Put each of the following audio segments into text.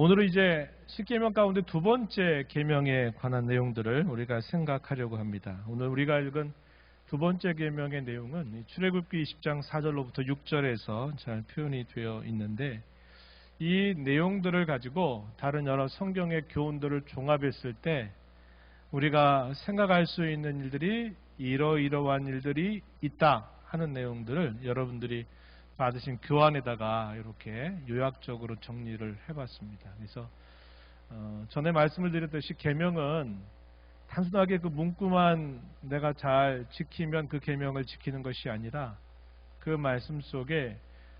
오늘은 이제 10계명 가운데 두 번째 계명에 관한 내용들을 우리가 생각하려고 합니다. 오늘 우리가 읽은 두 번째 계명의 내용은 출애굽기 20장 4절로부터 6절에서 잘 표현이 되어 있는데, 이 내용들을 가지고 다른 여러 성경의 교훈들을 종합했을 때 우리가 생각할 수 있는 일들이 이러이러한 일들이 있다 하는 내용들을 여러분들이 받으신 교환에다가 이렇게 요약적으로 정리를 해봤습니다. 그래서 전에 말씀을 드렸듯이 계명은 단순하게 그 문구만 내가 잘 지키면 그 계명을 지키는 것이 아니라 그 말씀 속에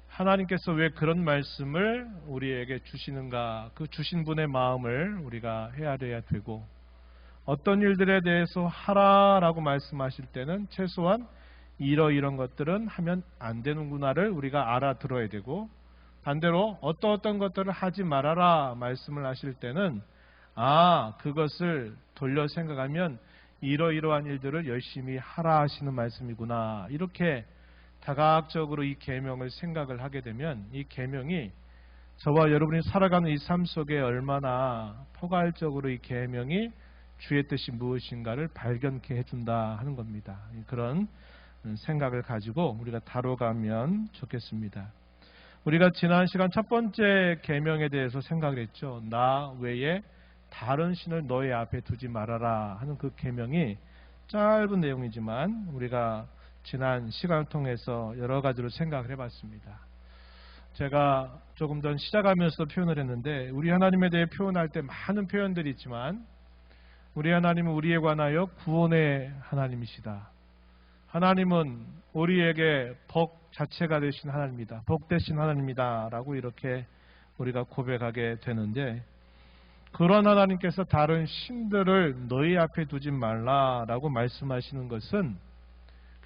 하나님께서 왜 그런 말씀을 우리에게 주시는가, 그 주신 분의 마음을 우리가 헤아려야 되고, 어떤 일들에 대해서 하라라고 말씀하실 때는 최소한 이런 것들은 하면 안 되는구나를 우리가 알아들어야 되고, 반대로 어떤 것들을 하지 말아라 말씀을 하실 때는 그것을 돌려 생각하면 이러이러한 일들을 열심히 하라 하시는 말씀이구나, 이렇게 다각적으로 이 계명을 생각을 하게 되면 이 계명이 저와 여러분이 살아가는 이 삶 속에 얼마나 포괄적으로 이 계명이 주의 뜻이 무엇인가를 발견케 해준다 하는 겁니다. 그런 생각을 가지고 우리가 다뤄가면 좋겠습니다. 우리가 지난 시간 첫 번째 계명에 대해서 생각을 했죠. 나 외에 다른 신을 너의 앞에 두지 말아라 하는 그 계명이 짧은 내용이지만 우리가 지난 시간을 통해서 여러 가지로 생각을 해봤습니다. 제가 조금 전 시작하면서 표현을 했는데, 우리 하나님에 대해 표현할 때 많은 표현들이 있지만 우리 하나님은 우리에 관하여 구원의 하나님이시다. 하나님은 우리에게 복 자체가 되신 하나님이다. 복 되신 하나님이다 라고 이렇게 우리가 고백하게 되는데, 그런 하나님께서 다른 신들을 너희 앞에 두지 말라라고 말씀하시는 것은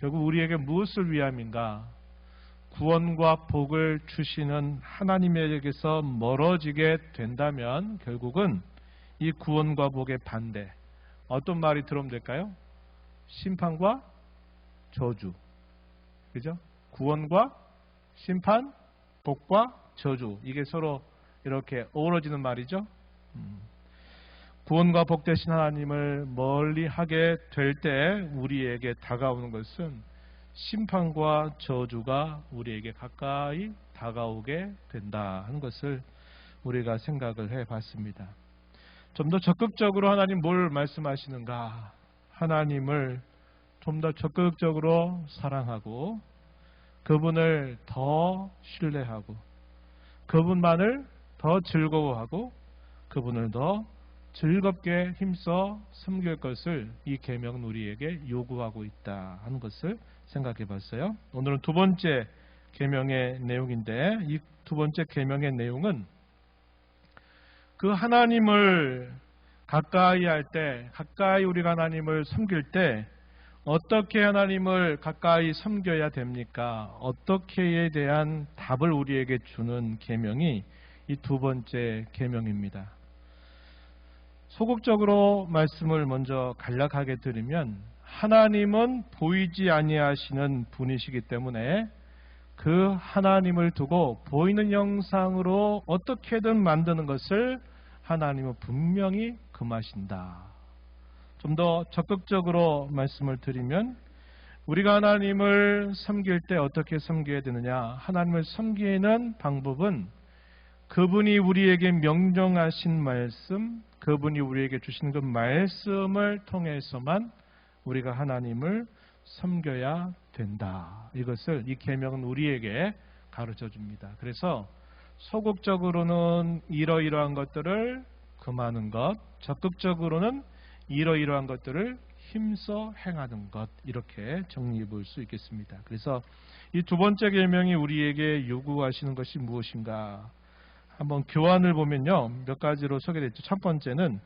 결국 우리에게 무엇을 위함인가? 구원과 복을 주시는 하나님에게서 멀어지게 된다면 결국은 이 구원과 복의 반대, 어떤 말이 들어오면 될까요? 심판과 저주. 그죠? 구원과 심판, 복과 저주. 이게 서로 이렇게 어우러지는 말이죠. 구원과 복 되신 하나님을 멀리 하게 될 때 우리에게 다가오는 것은 심판과 저주가 우리에게 가까이 다가오게 된다 하는 것을 우리가 생각을 해봤습니다. 좀 더 적극적으로 하나님 뭘 말씀하시는가? 하나님을 좀 더 적극적으로 사랑하고 그분을 더 신뢰하고 그분만을 더 즐거워하고 그분을 더 즐겁게 힘써 섬길 것을 이 계명은 우리에게 요구하고 있다 하는 것을 생각해 봤어요. 오늘은 두 번째 계명의 내용인데, 이 두 번째 계명의 내용은 그 하나님을 가까이 할 때, 가까이 우리가 하나님을 섬길 때 어떻게 하나님을 가까이 섬겨야 됩니까? 어떻게에 대한 답을 우리에게 주는 계명이 이 두 번째 계명입니다. 소극적으로 말씀을 먼저 간략하게 드리면, 하나님은 보이지 아니하시는 분이시기 때문에 그 하나님을 두고 보이는 형상으로 어떻게든 만드는 것을 하나님은 분명히 금하신다. 좀 더 적극적으로 말씀을 드리면, 우리가 하나님을 섬길 때 어떻게 섬겨야 되느냐? 하나님을 섬기는 방법은 그분이 우리에게 명령하신 말씀, 그분이 우리에게 주신 그 말씀을 통해서만 우리가 하나님을 섬겨야 된다. 이것을 이 계명은 우리에게 가르쳐 줍니다. 그래서 소극적으로는 이러이러한 것들을 금하는 것, 적극적으로는 이러이러한 것들을 힘써 행하는 것, 이렇게 정리해 볼 수 있겠습니다. 그래서 이 두 번째 계명이 우리에게 요구하시는 것이 무엇인가? 한번 교환을 보면요, 몇 가지로 소개됐죠. 첫 번째는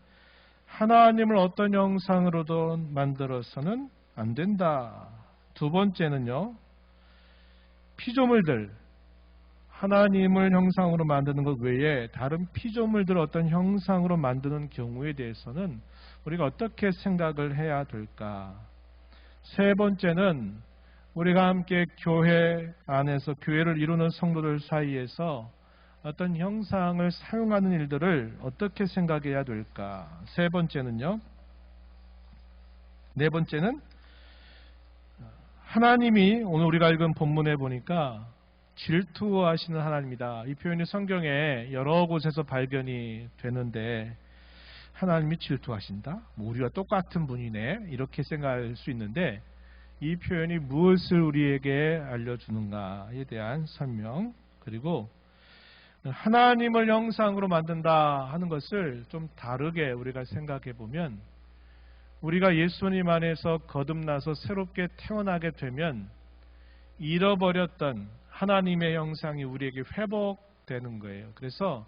하나님을 어떤 형상으로도 만들어서는 안 된다. 두 번째는요, 피조물들, 하나님을 형상으로 만드는 것 외에 다른 피조물들을 어떤 형상으로 만드는 경우에 대해서는 우리가 어떻게 생각을 해야 될까? 세 번째는 우리가 함께 교회 안에서 교회를 이루는 성도들 사이에서 어떤 형상을 사용하는 일들을 어떻게 생각해야 될까? 세 번째는요. 네 번째는 하나님이 오늘 우리가 읽은 본문에 보니까 질투하시는 하나님이다. 이 표현이 성경에 여러 곳에서 발견이 되는데 하나님이 질투하신다? 우리와 똑같은 분이네. 이렇게 생각할 수 있는데 이 표현이 무엇을 우리에게 알려주는가에 대한 설명, 그리고 하나님을 형상으로 만든다 하는 것을 좀 다르게 우리가 생각해 보면, 우리가 예수님 안에서 거듭나서 새롭게 태어나게 되면 잃어버렸던 하나님의 형상이 우리에게 회복되는 거예요. 그래서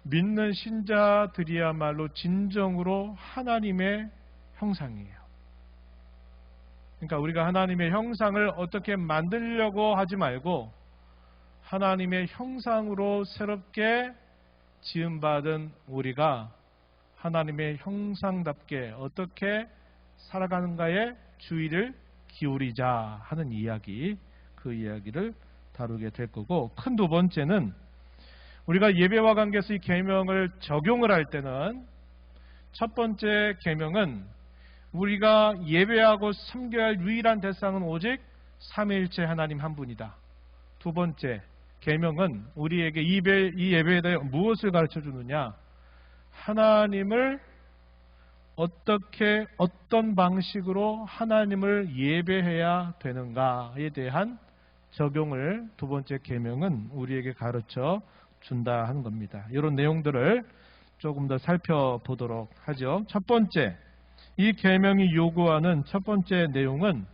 믿는 신자들이야말로 진정으로 하나님의 형상이에요. 그러니까 우리가 하나님의 형상을 어떻게 만들려고 하지 말고 하나님의 형상으로 새롭게 지음받은 우리가 하나님의 형상답게 어떻게 살아가는가에 주의를 기울이자 하는 이야기, 그 이야기를 다루게 될 거고, 큰 두 번째는 우리가 예배와 관계에서 이 계명을 적용을 할 때는 첫 번째 계명은 우리가 예배하고 섬겨야 할 유일한 대상은 오직 삼위일체 하나님 한 분이다. 두 번째 계명은 우리에게 이 예배에 대해 무엇을 가르쳐 주느냐? 하나님을 어떻게, 어떤 방식으로 하나님을 예배해야 되는가에 대한 적용을 두 번째 계명은 우리에게 가르쳐 준다 하는 겁니다. 이런 내용들을 조금 더 살펴보도록 하죠. 첫 번째, 이 계명이 요구하는 첫 번째 내용은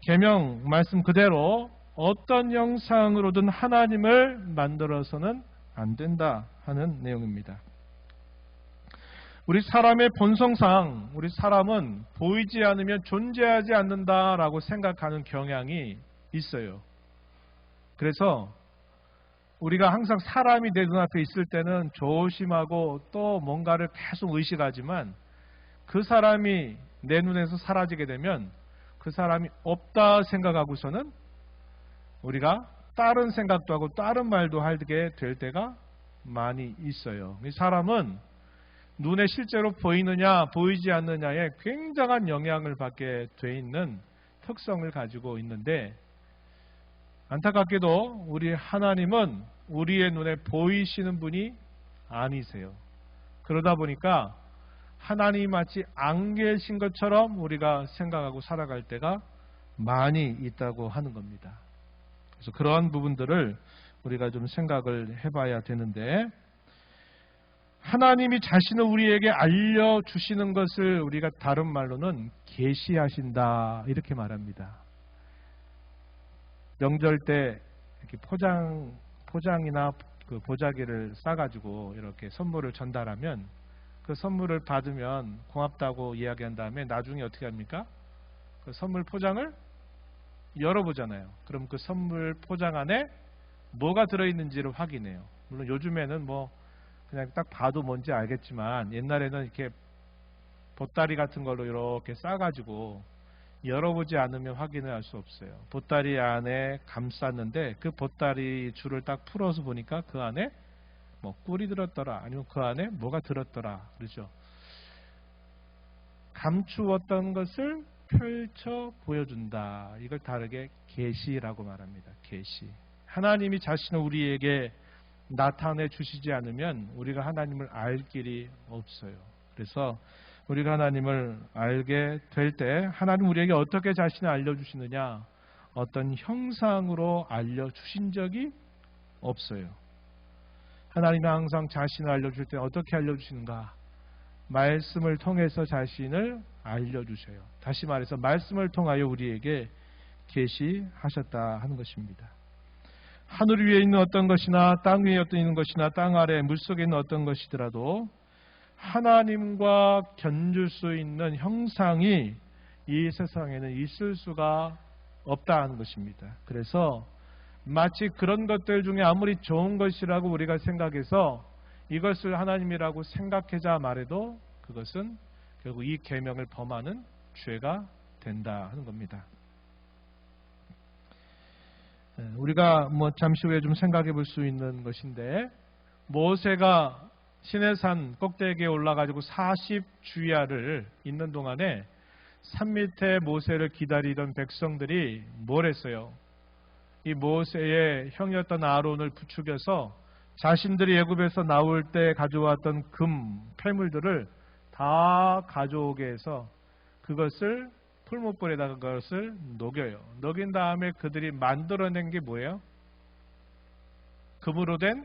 계명 말씀 그대로 어떤 형상으로든 하나님을 만들어서는 안 된다 하는 내용입니다. 우리 사람의 본성상 우리 사람은 보이지 않으면 존재하지 않는다라고 생각하는 경향이 있어요. 그래서 우리가 항상 사람이 내 눈앞에 있을 때는 조심하고 또 뭔가를 계속 의식하지만 그 사람이 내 눈에서 사라지게 되면 그 사람이 없다 생각하고서는 우리가 다른 생각도 하고 다른 말도 하게 될 때가 많이 있어요. 이 사람은 눈에 실제로 보이느냐 보이지 않느냐에 굉장한 영향을 받게 돼 있는 특성을 가지고 있는데, 안타깝게도 우리 하나님은 우리의 눈에 보이시는 분이 아니세요. 그러다 보니까 하나님이 마치 안 계신 것처럼 우리가 생각하고 살아갈 때가 많이 있다고 하는 겁니다. 그래서 그러한 부분들을 우리가 좀 생각을 해봐야 되는데, 하나님이 자신을 우리에게 알려주시는 것을 우리가 다른 말로는 계시하신다 이렇게 말합니다. 명절 때 이렇게 포장이나 그 보자기를 싸가지고 이렇게 선물을 전달하면 그 선물을 받으면 고맙다고 이야기한 다음에 나중에 어떻게 합니까? 그 선물 포장을 열어보잖아요. 그럼 그 선물 포장 안에 뭐가 들어있는지를 확인해요. 물론 요즘에는 뭐 그냥 딱 봐도 뭔지 알겠지만 옛날에는 이렇게 보따리 같은 걸로 이렇게 싸가지고 열어보지 않으면 확인을 할 수 없어요. 보따리 안에 감쌌는데 그 보따리 줄을 딱 풀어서 보니까 그 안에 뭐 꿀이 들었더라, 아니면 그 안에 뭐가 들었더라, 그러죠. 감추었던 것을 펼쳐 보여준다. 이걸 다르게 계시라고 말합니다. 계시. 하나님이 자신을 우리에게 나타내 주시지 않으면 우리가 하나님을 알 길이 없어요. 그래서 우리가 하나님을 알게 될 때 하나님 우리에게 어떻게 자신을 알려주시느냐, 어떤 형상으로 알려주신 적이 없어요. 하나님이 항상 자신을 알려줄 때 어떻게 알려주시는가? 말씀을 통해서 자신을 알려주셔요. 다시 말해서 말씀을 통하여 우리에게 계시하셨다 하는 것입니다. 하늘 위에 있는 어떤 것이나 땅 위에 있는 것이나 땅 아래 물속에 있는 어떤 것이더라도 하나님과 견줄 수 있는 형상이 이 세상에는 있을 수가 없다 하는 것입니다. 그래서 마치 그런 것들 중에 아무리 좋은 것이라고 우리가 생각해서 이것을 하나님이라고 생각하자 말해도 그것은 결국 이 계명을 범하는 죄가 된다 하는 겁니다. 우리가 잠시 후에 좀 생각해 볼 수 있는 것인데, 모세가 시내산 꼭대기에 올라가지고 40주야를 있는 동안에 산 밑에 모세를 기다리던 백성들이 뭘 했어요? 이 모세의 형이었던 아론을 부추겨서 자신들이 애굽에서 나올 때 가져왔던 금, 폐물들을 다 가져오게 해서 그것을 풀무불에다가 그것을 녹여요. 녹인 다음에 그들이 만들어낸 게 뭐예요? 금으로 된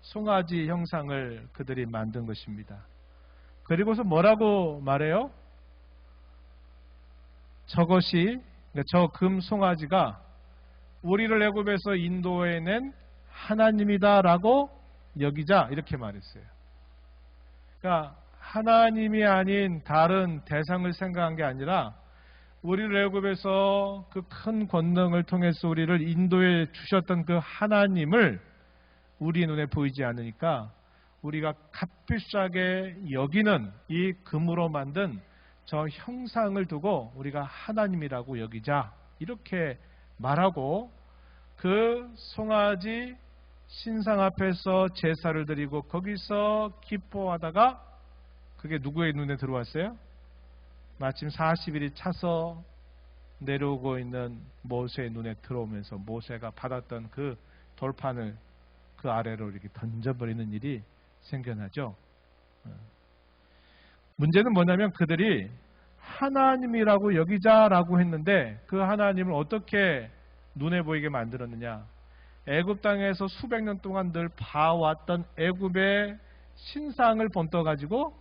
송아지 형상을 그들이 만든 것입니다. 그리고서 뭐라고 말해요? 저것이, 저 금 송아지가 우리를 애굽에서 인도해낸 하나님이다라고 여기자, 이렇게 말했어요. 그러니까 하나님이 아닌 다른 대상을 생각한 게 아니라 우리를 애굽에서 그 큰 권능을 통해서 우리를 인도해 주셨던 그 하나님을 우리 눈에 보이지 않으니까 우리가 값비싸게 여기는 이 금으로 만든 저 형상을 두고 우리가 하나님이라고 여기자, 이렇게 말하고 그 송아지 신상 앞에서 제사를 드리고 거기서 기뻐하다가 그게 누구의 눈에 들어왔어요? 마침 40일이 차서 내려오고 있는 모세의 눈에 들어오면서 모세가 받았던 그 돌판을 그 아래로 이렇게 던져버리는 일이 생겨나죠. 문제는 뭐냐면 그들이 하나님이라고 여기자라고 했는데 그 하나님을 어떻게 눈에 보이게 만들었느냐? 애굽 땅에서 수백 년 동안 늘 봐왔던 애굽의 신상을 본떠 가지고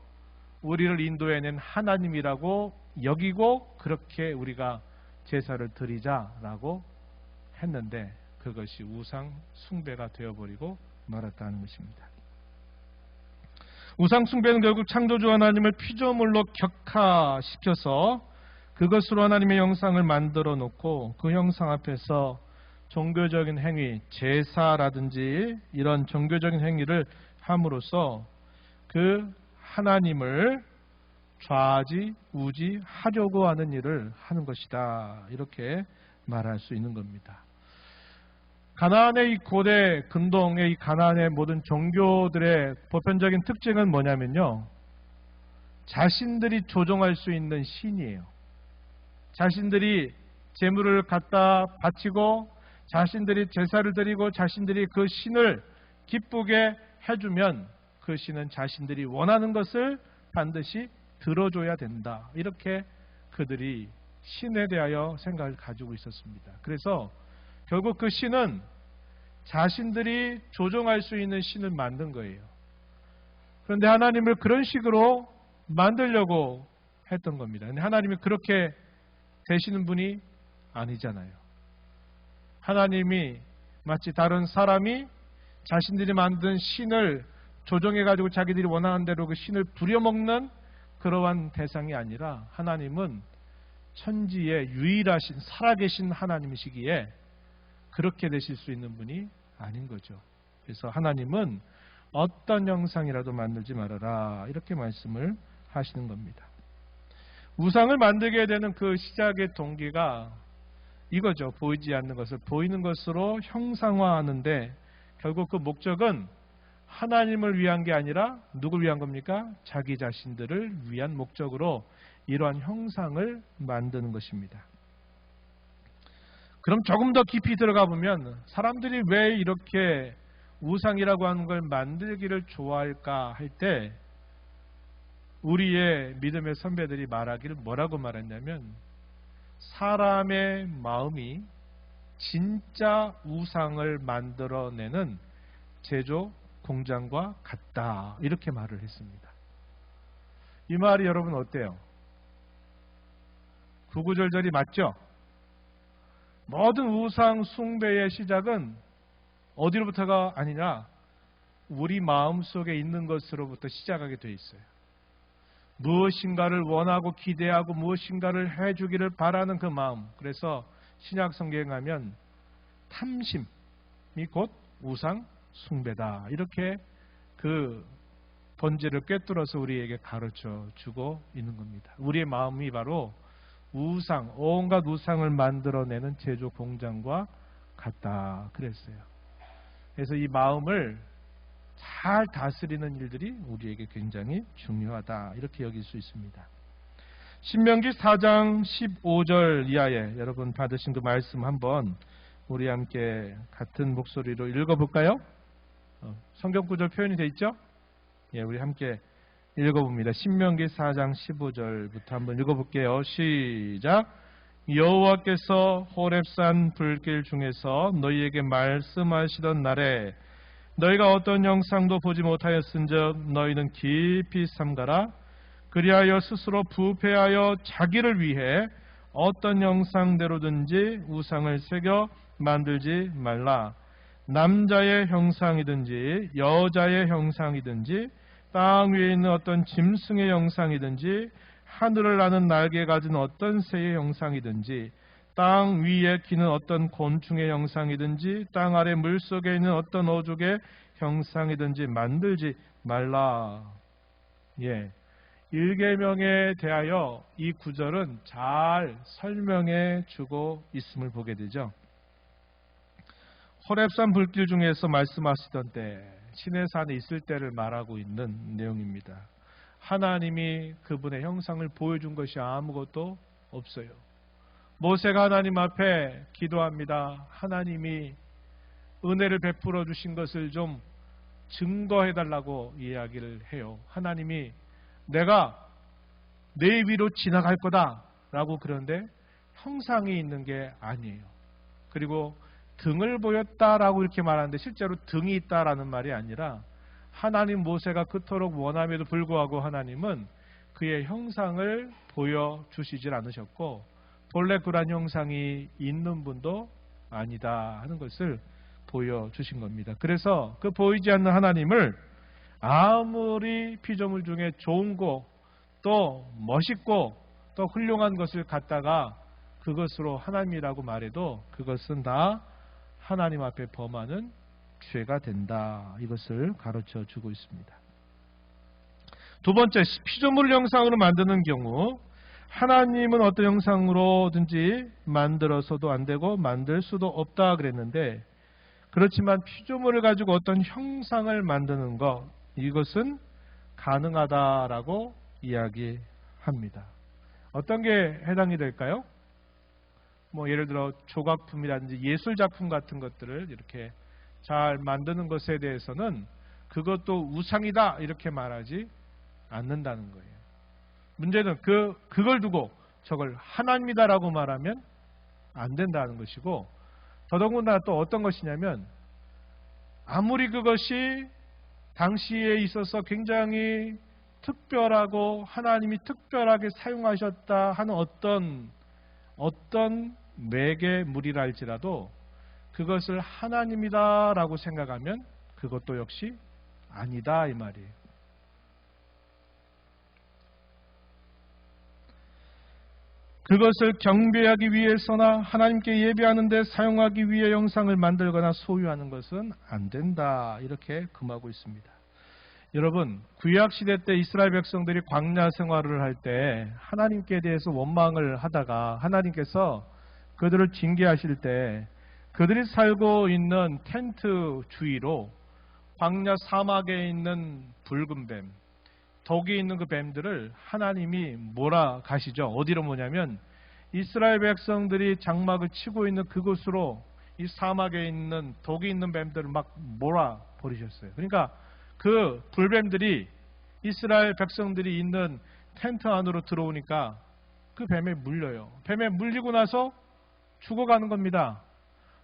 우리를 인도해낸 하나님이라고 여기고 그렇게 우리가 제사를 드리자라고 했는데 그것이 우상 숭배가 되어버리고 말았다는 것입니다. 우상 숭배는 결국 창조주 하나님을 피조물로 격화시켜서 그것으로 하나님의 형상을 만들어 놓고 그 형상 앞에서 종교적인 행위, 제사라든지 이런 종교적인 행위를 함으로써 그 하나님을 좌지우지하려고 하는 일을 하는 것이다, 이렇게 말할 수 있는 겁니다. 가나안의 이 고대 근동의 이 가나안의 모든 종교들의 보편적인 특징은 뭐냐면요, 자신들이 조종할 수 있는 신이에요. 자신들이 제물을 갖다 바치고 자신들이 제사를 드리고 자신들이 그 신을 기쁘게 해주면 그 신은 자신들이 원하는 것을 반드시 들어줘야 된다, 이렇게 그들이 신에 대하여 생각을 가지고 있었습니다. 그래서 결국 그 신은 자신들이 조종할 수 있는 신을 만든 거예요. 그런데 하나님을 그런 식으로 만들려고 했던 겁니다. 근데 하나님이 그렇게 되시는 분이 아니잖아요. 하나님이 마치 다른 사람이 자신들이 만든 신을 조종해가지고 자기들이 원하는 대로 그 신을 부려먹는 그러한 대상이 아니라 하나님은 천지의 유일하신 살아계신 하나님이시기에 그렇게 되실 수 있는 분이 아닌 거죠. 그래서 하나님은 어떤 형상이라도 만들지 말아라, 이렇게 말씀을 하시는 겁니다. 우상을 만들게 되는 그 시작의 동기가 이거죠. 보이지 않는 것을 보이는 것으로 형상화하는데 결국 그 목적은 하나님을 위한 게 아니라 누굴 위한 겁니까? 자기 자신들을 위한 목적으로 이러한 형상을 만드는 것입니다. 그럼 조금 더 깊이 들어가 보면 사람들이 왜 이렇게 우상이라고 하는 걸 만들기를 좋아할까 할 때 우리의 믿음의 선배들이 말하기를 뭐라고 말했냐면 사람의 마음이 진짜 우상을 만들어내는 제조 공장과 같다, 이렇게 말을 했습니다. 이 말이 여러분 어때요? 구구절절이 맞죠? 모든 우상 숭배의 시작은 어디로부터가 아니라 우리 마음속에 있는 것으로부터 시작하게 돼 있어요. 무엇인가를 원하고 기대하고 무엇인가를 해주기를 바라는 그 마음. 그래서 신약 성경에 가면 탐심이 곧 우상 숭배다, 이렇게 그 본질을 꿰뚫어서 우리에게 가르쳐 주고 있는 겁니다. 우리의 마음이 바로 우상, 온갖 우상을 만들어내는 제조 공장과 같다 그랬어요. 그래서 이 마음을 잘 다스리는 일들이 우리에게 굉장히 중요하다 이렇게 여길 수 있습니다. 신명기 4장 15절 이하에 여러분 받으신 그 말씀 한번 우리 함께 같은 목소리로 읽어볼까요? 성경 구절 표현이 되어 있죠? 예, 우리 함께 읽어봅니다. 신명기 4장 15절부터 한번 읽어볼게요. 시작. 여호와께서 호렙산 불길 중에서 너희에게 말씀하시던 날에 너희가 어떤 형상도 보지 못하였은즉 너희는 깊이 삼가라. 그리하여 스스로 부패하여 자기를 위해 어떤 형상대로든지 우상을 새겨 만들지 말라. 남자의 형상이든지 여자의 형상이든지 땅 위에 있는 어떤 짐승의 형상이든지 하늘을 나는 날개 가진 어떤 새의 형상이든지 땅 위에 기는 어떤 곤충의 형상이든지 땅 아래 물속에 있는 어떤 어족의 형상이든지 만들지 말라. 예, 1계명에 대하여 이 구절은 잘 설명해 주고 있음을 보게 되죠. 호렙산 불길 중에서 말씀하시던 때 시내 산에 있을 때를 말하고 있는 내용입니다. 하나님이 그분의 형상을 보여준 것이 아무것도 없어요. 모세가 하나님 앞에 기도합니다. 하나님이 은혜를 베풀어 주신 것을 좀 증거해 달라고 이야기를 해요. 하나님이 내가 내 위로 지나갈 거다 라고 그러는데 형상이 있는 게 아니에요. 그리고 등을 보였다라고 이렇게 말하는데 실제로 등이 있다라는 말이 아니라 하나님 모세가 그토록 원함에도 불구하고 하나님은 그의 형상을 보여주시질 않으셨고 본래 그런 형상이 있는 분도 아니다 하는 것을 보여주신 겁니다. 그래서 그 보이지 않는 하나님을 아무리 피조물 중에 좋은 거 또 멋있고 또 훌륭한 것을 갖다가 그것으로 하나님이라고 말해도 그것은 다 하나님 앞에 범하는 죄가 된다. 이것을 가르쳐 주고 있습니다. 두 번째, 피조물을 형상으로 만드는 경우 하나님은 어떤 형상으로든지 만들어서도 안 되고 만들 수도 없다 그랬는데 그렇지만 피조물을 가지고 어떤 형상을 만드는 것 이것은 가능하다라고 이야기합니다. 어떤 게 해당이 될까요? 예를 들어 조각품이라든지 예술작품 같은 것들을 이렇게 잘 만드는 것에 대해서는 그것도 우상이다 이렇게 말하지 않는다는 거예요. 문제는 그걸 두고 저걸 하나님이다라고 말하면 안 된다는 것이고 더더군다나 또 어떤 것이냐면 아무리 그것이 당시에 있어서 굉장히 특별하고 하나님이 특별하게 사용하셨다 하는 어떤 매개물이라 할지라도 그것을 하나님이다라고 생각하면 그것도 역시 아니다 이 말이에요. 그것을 경배하기 위해서나 하나님께 예배하는 데 사용하기 위해 형상을 만들거나 소유하는 것은 안 된다 이렇게 금하고 있습니다. 여러분 구약시대 때 이스라엘 백성들이 광야 생활을 할 때 하나님께 대해서 원망을 하다가 하나님께서 그들을 징계하실 때 그들이 살고 있는 텐트 주위로 광야 사막에 있는 붉은 뱀 독이 있는 그 뱀들을 하나님이 몰아가시죠. 어디로 뭐냐면 이스라엘 백성들이 장막을 치고 있는 그곳으로 이 사막에 있는 독이 있는 뱀들을 막 몰아버리셨어요. 그러니까 그 불뱀들이 이스라엘 백성들이 있는 텐트 안으로 들어오니까 그 뱀에 물려요. 뱀에 물리고 나서 죽어가는 겁니다.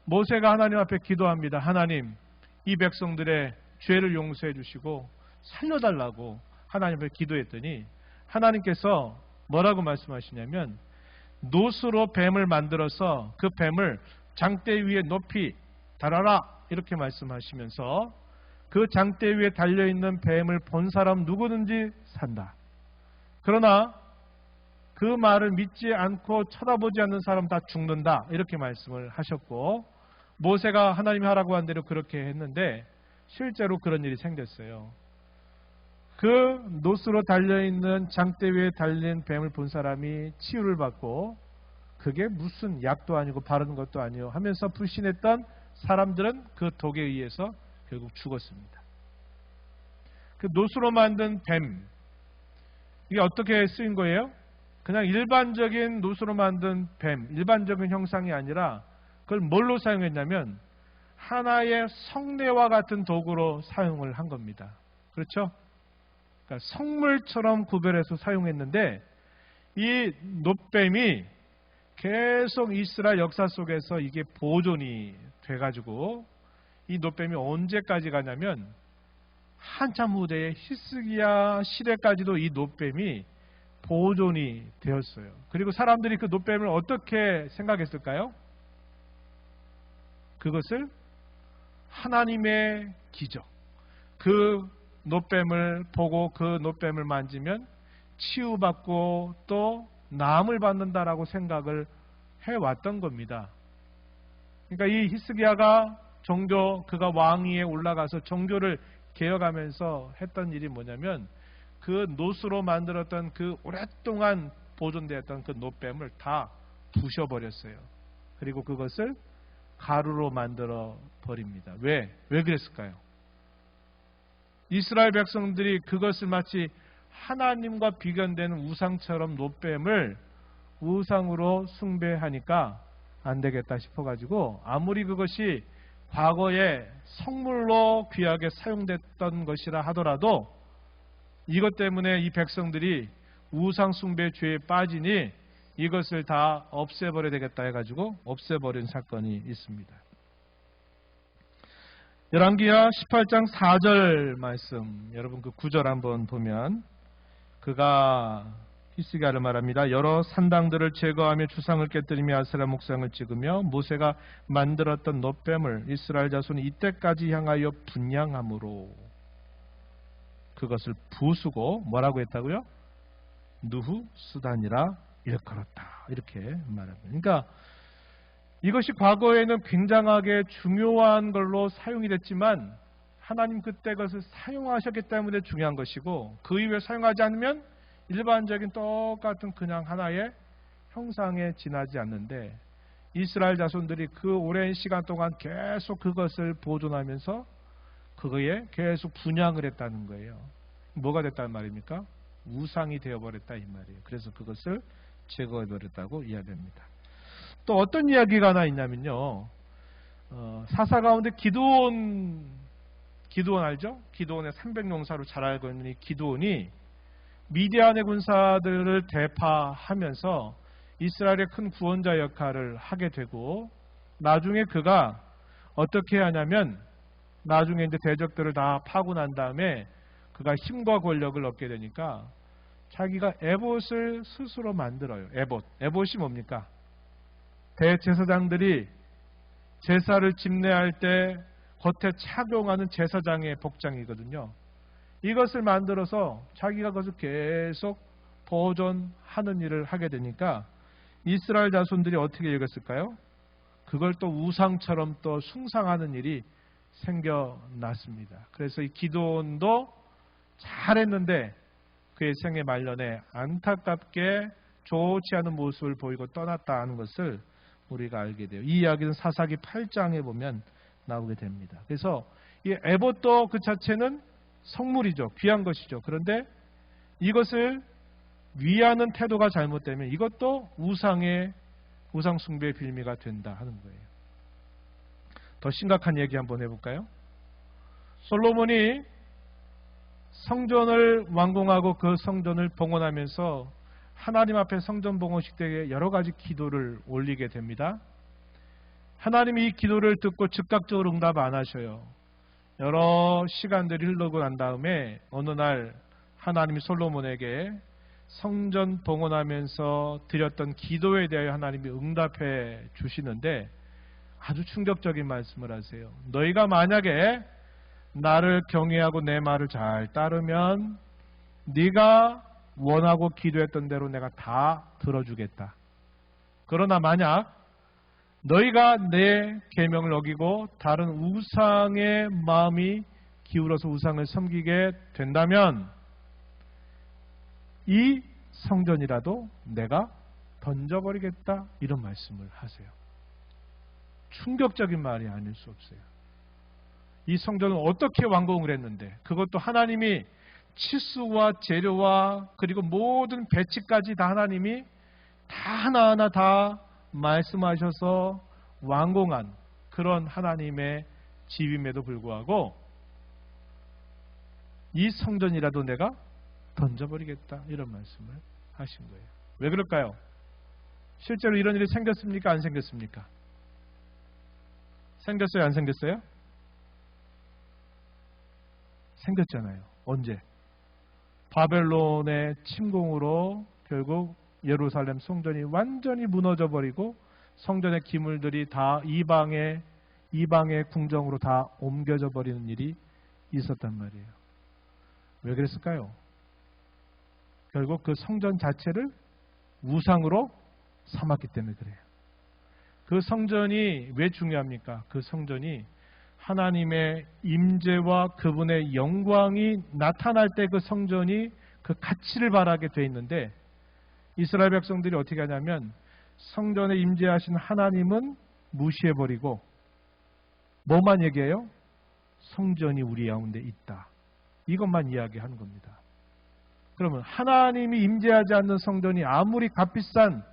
모세가 하나님 앞에 기도합니다. 하나님, 이 백성들의 죄를 용서해 주시고 살려달라고 하나님 앞에 기도했더니 하나님께서 뭐라고 말씀하시냐면 노스로 뱀을 만들어서 그 뱀을 장대 위에 높이 달아라 이렇게 말씀하시면서 그 장대 위에 달려있는 뱀을 본 사람 누구든지 산다. 그러나 그 말을 믿지 않고 쳐다보지 않는 사람 다 죽는다 이렇게 말씀을 하셨고 모세가 하나님이 하라고 한 대로 그렇게 했는데 실제로 그런 일이 생겼어요. 그 노스로 달려있는 장대 위에 달린 뱀을 본 사람이 치유를 받고 그게 무슨 약도 아니고 바르는 것도 아니요 하면서 불신했던 사람들은 그 독에 의해서 결국 죽었습니다. 그 노수로 만든 뱀, 이게 어떻게 쓰인 거예요? 그냥 일반적인 노수로 만든 뱀, 일반적인 형상이 아니라 그걸 뭘로 사용했냐면 하나의 성례와 같은 도구로 사용을 한 겁니다. 그렇죠? 그러니까 성물처럼 구별해서 사용했는데 이 놋뱀이 계속 이스라엘 역사 속에서 이게 보존이 돼가지고 이 놋뱀이 언제까지 가냐면 한참 후대의 히스기야 시대까지도 이 놋뱀이 보존이 되었어요. 그리고 사람들이 그 놋뱀을 어떻게 생각했을까요? 그것을 하나님의 기적, 그 놋뱀을 보고 그 놋뱀을 만지면 치유받고 또 나음을 받는다라고 생각을 해왔던 겁니다. 그러니까 이 히스기야가 그가 왕위에 올라가서 종교를 개혁하면서 했던 일이 뭐냐면 그 놋으로 만들었던 그 오랫동안 보존되었던 그 놋뱀을 다 부셔버렸어요. 그리고 그것을 가루로 만들어 버립니다. 왜 그랬을까요? 이스라엘 백성들이 그것을 마치 하나님과 비견되는 우상처럼 놋뱀을 우상으로 숭배하니까 안 되겠다 싶어가지고 아무리 그것이 과거에 성물로 귀하게 사용됐던 것이라 하더라도 이것 때문에 이 백성들이 우상 숭배 죄에 빠지니 이것을 다 없애버려야 되겠다 해가지고 없애버린 사건이 있습니다. 열왕기하 18장 4절 말씀, 여러분 그 9절 한번 보면 그가 히스기야를 말합니다. 여러 산당들을 제거하며 주상을 깨뜨리며 아세라 목상을 찍으며 모세가 만들었던 놋뱀을 이스라엘 자손이 이때까지 향하여 분향함으로 그것을 부수고 뭐라고 했다고요? 누후 수단이라 일컬었다. 이렇게 말합니다. 그러니까 이것이 과거에는 굉장하게 중요한 걸로 사용이 됐지만 하나님 그때 그것을 사용하셨기 때문에 중요한 것이고 그 이후에 사용하지 않으면 일반적인 똑같은 그냥 하나의 형상에 지나지 않는데 이스라엘 자손들이 그 오랜 시간 동안 계속 그것을 보존하면서 그거에 계속 분향을 했다는 거예요. 뭐가 됐다는 말입니까? 우상이 되어버렸다 이 말이에요. 그래서 그것을 제거해버렸다고 이야기합니다. 또 어떤 이야기가 하나 있냐면요. 사사 가운데 기드온 알죠? 기드온의 300용사로 잘 알고 있는 이 기드온이 미디안의 군사들을 대파하면서 이스라엘의 큰 구원자 역할을 하게 되고 나중에 그가 어떻게 하냐면 나중에 이제 대적들을 다 파고 난 다음에 그가 힘과 권력을 얻게 되니까 자기가 에봇을 스스로 만들어요. 에봇이 뭡니까? 대제사장들이 제사를 집례할 때 겉에 착용하는 제사장의 복장이거든요. 이것을 만들어서 자기가 그것을 계속 보존하는 일을 하게 되니까 이스라엘 자손들이 어떻게 여겼을까요? 그걸 또 우상처럼 또 숭상하는 일이 생겨났습니다. 그래서 이 기드온도 잘했는데 그의 생애 말년에 안타깝게 좋지 않은 모습을 보이고 떠났다 하는 것을 우리가 알게 돼요. 이 이야기는 사사기 8장에 보면 나오게 됩니다. 그래서 이 에봇도 그 자체는 성물이죠. 귀한 것이죠. 그런데 이것을 위하는 태도가 잘못되면 이것도 우상 숭배의 빌미가 된다 하는 거예요. 더 심각한 얘기 한번 해볼까요? 솔로몬이 성전을 완공하고 그 성전을 봉헌하면서 하나님 앞에 성전 봉헌식 때에 여러 가지 기도를 올리게 됩니다. 하나님이 이 기도를 듣고 즉각적으로 응답 안 하셔요. 여러 시간들이 흐르고 난 다음에 어느 날 하나님이 솔로몬에게 성전 봉헌하면서 드렸던 기도에 대하여 하나님이 응답해 주시는데 아주 충격적인 말씀을 하세요. 너희가 만약에 나를 경외하고 내 말을 잘 따르면 네가 원하고 기도했던 대로 내가 다 들어주겠다. 그러나 만약 너희가 내 계명을 어기고 다른 우상의 마음이 기울어서 우상을 섬기게 된다면 이 성전이라도 내가 던져버리겠다 이런 말씀을 하세요. 충격적인 말이 아닐 수 없어요. 이 성전은 어떻게 완공을 했는데 그것도 하나님이 치수와 재료와 그리고 모든 배치까지 다 하나님이 다 하나하나 다 말씀하셔서 완공한 그런 하나님의 집임에도 불구하고 이 성전이라도 내가 던져버리겠다 이런 말씀을 하신 거예요. 왜 그럴까요? 실제로 이런 일이 생겼습니까? 안 생겼습니까? 생겼어요? 안 생겼어요? 생겼잖아요. 언제? 바벨론의 침공으로 결국 예루살렘 성전이 완전히 무너져 버리고 성전의 기물들이 다 이방의 궁정으로 다 옮겨져 버리는 일이 있었단 말이에요. 왜 그랬을까요? 결국 그 성전 자체를 우상으로 삼았기 때문에 그래요. 그 성전이 왜 중요합니까? 그 성전이 하나님의 임재와 그분의 영광이 나타날 때 그 성전이 그 가치를 발하게 돼 있는데 이스라엘 백성들이 어떻게 하냐면 성전에 임재하신 하나님은 무시해버리고 뭐만 얘기해요? 성전이 우리 가운데 있다. 이것만 이야기하는 겁니다. 그러면 하나님이 임재하지 않는 성전이 아무리 값비싼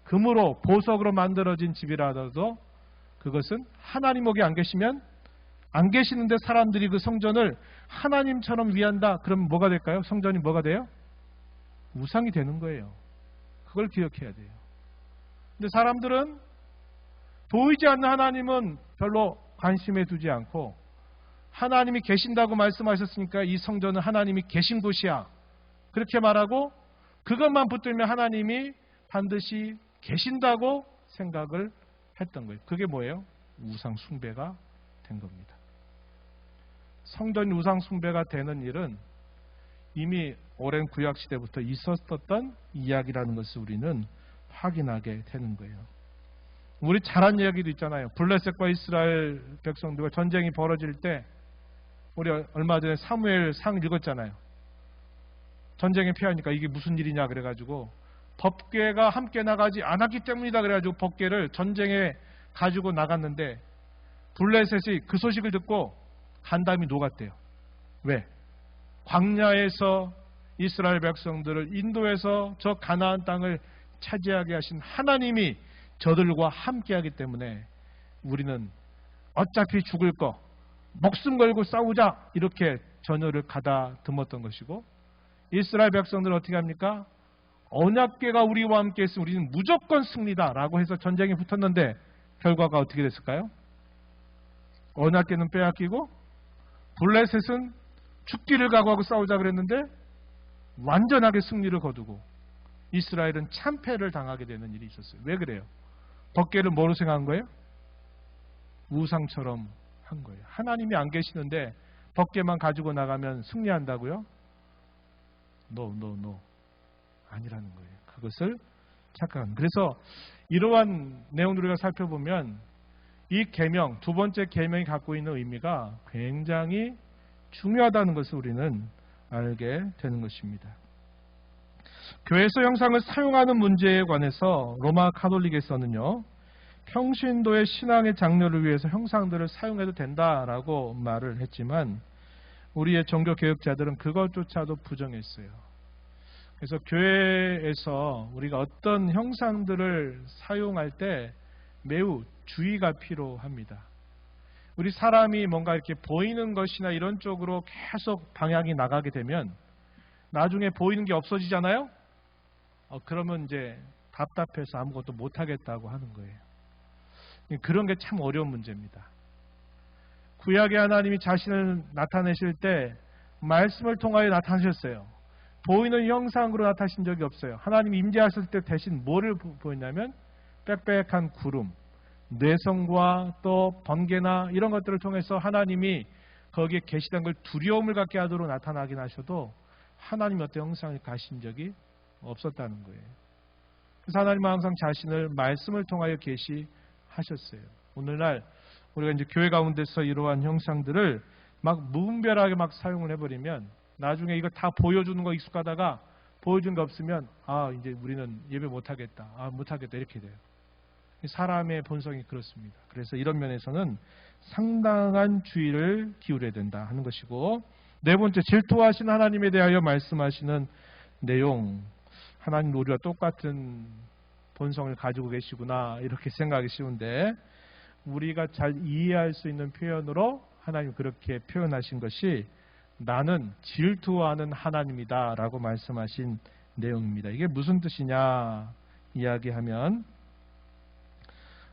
금으로 보석으로 만들어진 집이라 하더라도 그것은 하나님 거기 안 계시면 안 계시는데 사람들이 그 성전을 하나님처럼 위한다. 그러면 뭐가 될까요? 성전이 뭐가 돼요? 우상이 되는 거예요. 그걸 기억해야 돼요. 근데 사람들은 보이지 않는 하나님은 별로 관심에 두지 않고 하나님이 계신다고 말씀하셨으니까 이 성전은 하나님이 계신 곳이야. 그렇게 말하고 그것만 붙들면 하나님이 반드시 계신다고 생각을 했던 거예요. 그게 뭐예요? 우상 숭배가 된 겁니다. 성전 우상 숭배가 되는 일은 이미 오랜 구약 시대부터 있었던 이야기라는 것을 우리는 확인하게 되는 거예요. 우리 잘한 이야기도 있잖아요. 블레셋과 이스라엘 백성들과 전쟁이 벌어질 때 우리 얼마 전에 사무엘 상 읽었잖아요. 전쟁에 피하니까 이게 무슨 일이냐 그래가지고 법궤가 함께 나가지 않았기 때문이다 그래가지고 법궤를 전쟁에 가지고 나갔는데 블레셋이 그 소식을 듣고 간담이 녹았대요. 왜? 광야에서 이스라엘 백성들을 인도해서 저 가나안 땅을 차지하게 하신 하나님이 저들과 함께하기 때문에 우리는 어차피 죽을 거 목숨 걸고 싸우자 이렇게 전열을 가다듬었던 것이고 이스라엘 백성들은 어떻게 합니까? 언약궤가 우리와 함께 있으면 우리는 무조건 승리다라고 해서 전쟁에 붙었는데 결과가 어떻게 됐을까요? 언약궤는 빼앗기고 블레셋은 죽기를 각오하고 싸우자 그랬는데 완전하게 승리를 거두고 이스라엘은 참패를 당하게 되는 일이 있었어요. 왜 그래요? 법궤를 뭐로 생각한 거예요? 우상처럼 한 거예요. 하나님이 안 계시는데 법궤만 가지고 나가면 승리한다고요? No. 아니라는 거예요. 그것을 착각한. 그래서 이러한 내용들을 우리가 살펴보면 이 계명, 두 번째 계명이 갖고 있는 의미가 굉장히 중요하다는 것을 우리는 알게 되는 것입니다. 교회에서 형상을 사용하는 문제에 관해서 로마 카톨릭에서는요, 평신도의 신앙의 장려를 위해서 형상들을 사용해도 된다라고 말을 했지만 우리의 종교개혁자들은 그것조차도 부정했어요. 그래서 교회에서 우리가 어떤 형상들을 사용할 때 매우 주의가 필요합니다. 우리 사람이 뭔가 이렇게 보이는 것이나 이런 쪽으로 계속 방향이 나가게 되면 나중에 보이는 게 없어지잖아요? 그러면 이제 답답해서 아무것도 못하겠다고 하는 거예요. 그런 게 참 어려운 문제입니다. 구약의 하나님이 자신을 나타내실 때 말씀을 통하여 나타나셨어요. 보이는 형상으로 나타나신 적이 없어요. 하나님이 임재하실 때 대신 뭐를 보였냐면 빽빽한 구름, 뇌성과 또 번개나 이런 것들을 통해서 하나님이 거기에 계시던 걸 두려움을 갖게 하도록 나타나긴 하셔도 하나님이 어떤 형상을 가신 적이 없었다는 거예요. 그래서 하나님은 항상 자신을 말씀을 통하여 계시하셨어요. 오늘날 우리가 이제 교회 가운데서 이러한 형상들을 막 무분별하게 막 사용을 해버리면 나중에 이거 다 보여주는 거 익숙하다가 보여준 거 없으면 이제 우리는 예배 못하겠다. 못하겠다 이렇게 돼요. 사람의 본성이 그렇습니다. 그래서 이런 면에서는 상당한 주의를 기울여야 된다 하는 것이고, 네 번째, 질투하신 하나님에 대하여 말씀하시는 내용. 하나님 우리와 똑같은 본성을 가지고 계시구나 이렇게 생각하기 쉬운데, 우리가 잘 이해할 수 있는 표현으로 하나님 그렇게 표현하신 것이 나는 질투하는 하나님이다 라고 말씀하신 내용입니다. 이게 무슨 뜻이냐 이야기하면,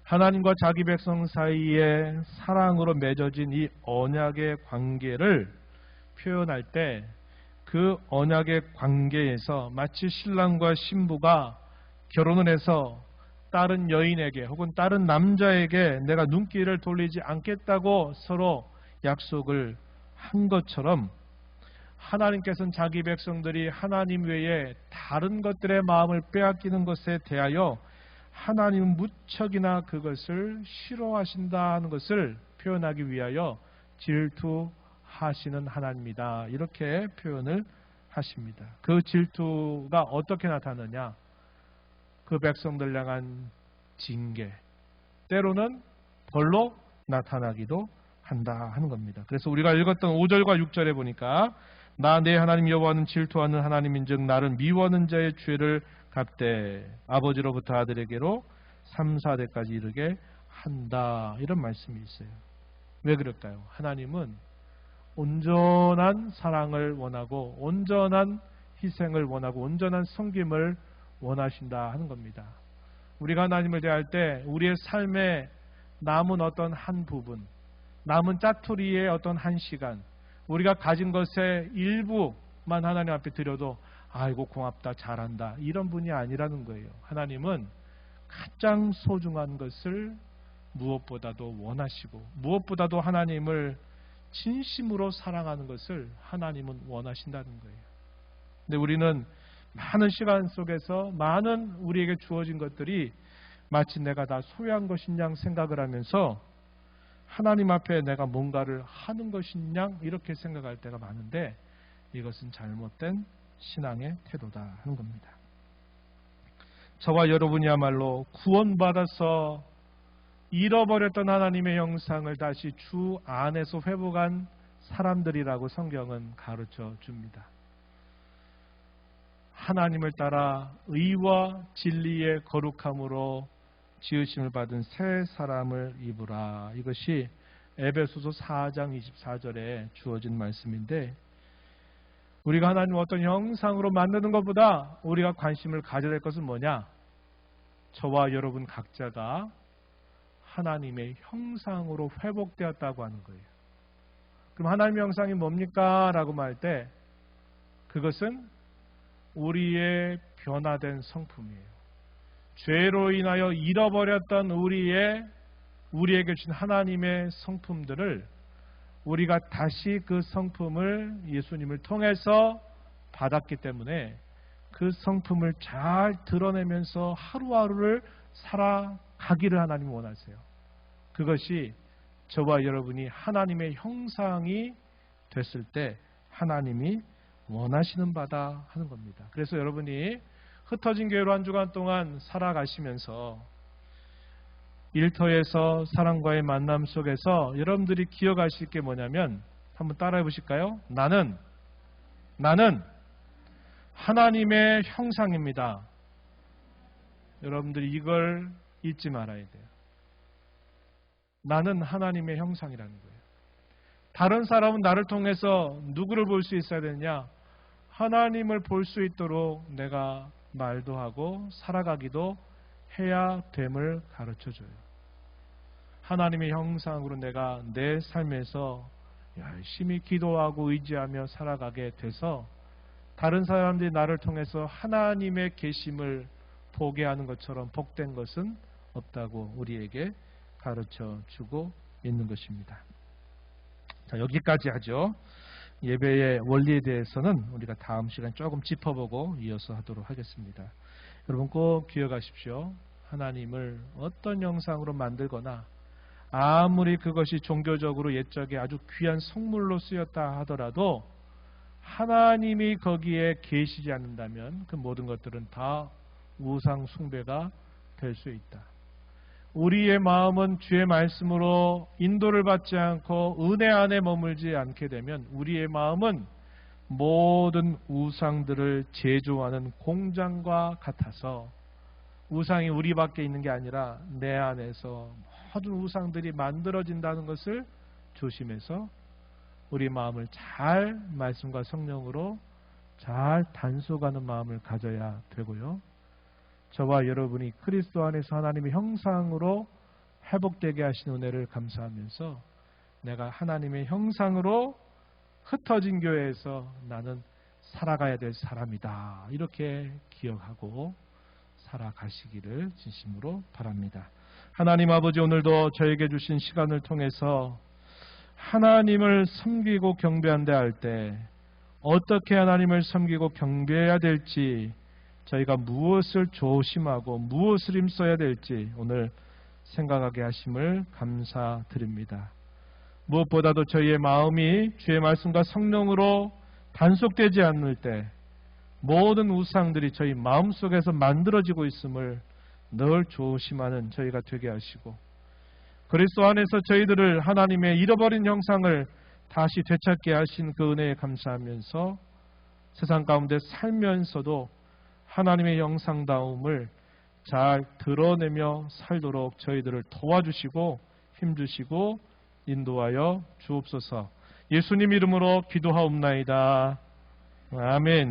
하나님과 자기 백성 사이에 사랑으로 맺어진 이 언약의 관계를 표현할 때, 그 언약의 관계에서 마치 신랑과 신부가 결혼을 해서 다른 여인에게 혹은 다른 남자에게 내가 눈길을 돌리지 않겠다고 서로 약속을 한 것처럼, 하나님께서는 자기 백성들이 하나님 외에 다른 것들의 마음을 빼앗기는 것에 대하여 하나님은 무척이나 그것을 싫어하신다는 것을 표현하기 위하여 질투하시는 하나님이다 이렇게 표현을 하십니다. 그 질투가 어떻게 나타나느냐, 그 백성들 향한 징계, 때로는 벌로 나타나기도 한다 하는 겁니다. 그래서 우리가 읽었던 5절과 6절에 보니까, 나 내 하나님 여호와는 질투하는 하나님인즉 나를 미워하는 자의 죄를 갚되 아버지로부터 아들에게로 3, 4대까지 이르게 한다, 이런 말씀이 있어요. 왜 그럴까요? 하나님은 온전한 사랑을 원하고 온전한 희생을 원하고 온전한 섬김을 원하신다 하는 겁니다. 우리가 하나님을 대할 때 우리의 삶에 남은 어떤 한 부분, 남은 짜투리의 어떤 한 시간, 우리가 가진 것의 일부만 하나님 앞에 드려도 아이고 고맙다, 잘한다, 이런 분이 아니라는 거예요. 하나님은 가장 소중한 것을 무엇보다도 원하시고, 무엇보다도 하나님을 진심으로 사랑하는 것을 하나님은 원하신다는 거예요. 근데 우리는 많은 시간 속에서 많은 우리에게 주어진 것들이 마치 내가 다 소유한 것인 양 생각을 하면서 하나님 앞에 내가 뭔가를 하는 것인 양 이렇게 생각할 때가 많은데, 이것은 잘못된 신앙의 태도다 하는 겁니다. 저와 여러분이야말로 구원받아서 잃어버렸던 하나님의 형상을 다시 주 안에서 회복한 사람들이라고 성경은 가르쳐 줍니다. 하나님을 따라 의와 진리의 거룩함으로 지으심을 받은 새 사람을 입으라. 이것이 에베소서 4장 24절에 주어진 말씀인데, 우리가 하나님을 어떤 형상으로 만드는 것보다 우리가 관심을 가져야 될 것은 뭐냐? 저와 여러분 각자가 하나님의 형상으로 회복되었다고 하는 거예요. 그럼 하나님의 형상이 뭡니까? 라고 말할 때 그것은 우리의 변화된 성품이에요. 죄로 인하여 잃어버렸던 우리에게 주신 하나님의 성품들을 우리가 다시 그 성품을 예수님을 통해서 받았기 때문에 그 성품을 잘 드러내면서 하루하루를 살아가기를 하나님이 원하세요. 그것이 저와 여러분이 하나님의 형상이 됐을 때 하나님이 원하시는 바다 하는 겁니다. 그래서 여러분이 흩어진 교회로 한 주간 동안 살아가시면서 일터에서 사람과의 만남 속에서 여러분들이 기억하실 게 뭐냐면, 한번 따라해 보실까요? 나는 하나님의 형상입니다. 여러분들이 이걸 잊지 말아야 돼요. 나는 하나님의 형상이라는 거예요. 다른 사람은 나를 통해서 누구를 볼 수 있어야 되느냐? 하나님을 볼 수 있도록 내가 말도 하고 살아가기도 해야 됨을 가르쳐줘요. 하나님의 형상으로 내가 내 삶에서 열심히 기도하고 의지하며 살아가게 돼서 다른 사람들이 나를 통해서 하나님의 계심을 보게 하는 것처럼 복된 것은 없다고 우리에게 가르쳐주고 있는 것입니다. 자, 여기까지 하죠. 예배의 원리에 대해서는 우리가 다음 시간에 조금 짚어보고 이어서 하도록 하겠습니다. 여러분 꼭 기억하십시오. 하나님을 어떤 형상으로 만들거나 아무리 그것이 종교적으로 옛적에 아주 귀한 성물로 쓰였다 하더라도 하나님이 거기에 계시지 않는다면 그 모든 것들은 다 우상 숭배가 될 수 있다. 우리의 마음은 주의 말씀으로 인도를 받지 않고 은혜 안에 머물지 않게 되면 우리의 마음은 모든 우상들을 제조하는 공장과 같아서 우상이 우리 밖에 있는 게 아니라 내 안에서 모든 우상들이 만들어진다는 것을 조심해서 우리 마음을 잘 말씀과 성령으로 잘 단속하는 마음을 가져야 되고요. 저와 여러분이 그리스도 안에서 하나님의 형상으로 회복되게 하신 은혜를 감사하면서 내가 하나님의 형상으로 흩어진 교회에서 나는 살아가야 될 사람이다. 이렇게 기억하고 살아가시기를 진심으로 바랍니다. 하나님 아버지, 오늘도 저에게 주신 시간을 통해서 하나님을 섬기고 경배한다 할 때 어떻게 하나님을 섬기고 경배해야 될지, 저희가 무엇을 조심하고 무엇을 힘써야 될지 오늘 생각하게 하심을 감사드립니다. 무엇보다도 저희의 마음이 주의 말씀과 성령으로 단속되지 않을 때 모든 우상들이 저희 마음속에서 만들어지고 있음을 늘 조심하는 저희가 되게 하시고, 그리스도 안에서 저희들을 하나님의 잃어버린 형상을 다시 되찾게 하신 그 은혜에 감사하면서 세상 가운데 살면서도 하나님의 형상다움을 잘 드러내며 살도록 저희들을 도와주시고 힘주시고 인도하여 주옵소서. 예수님 이름으로 기도하옵나이다. 아멘.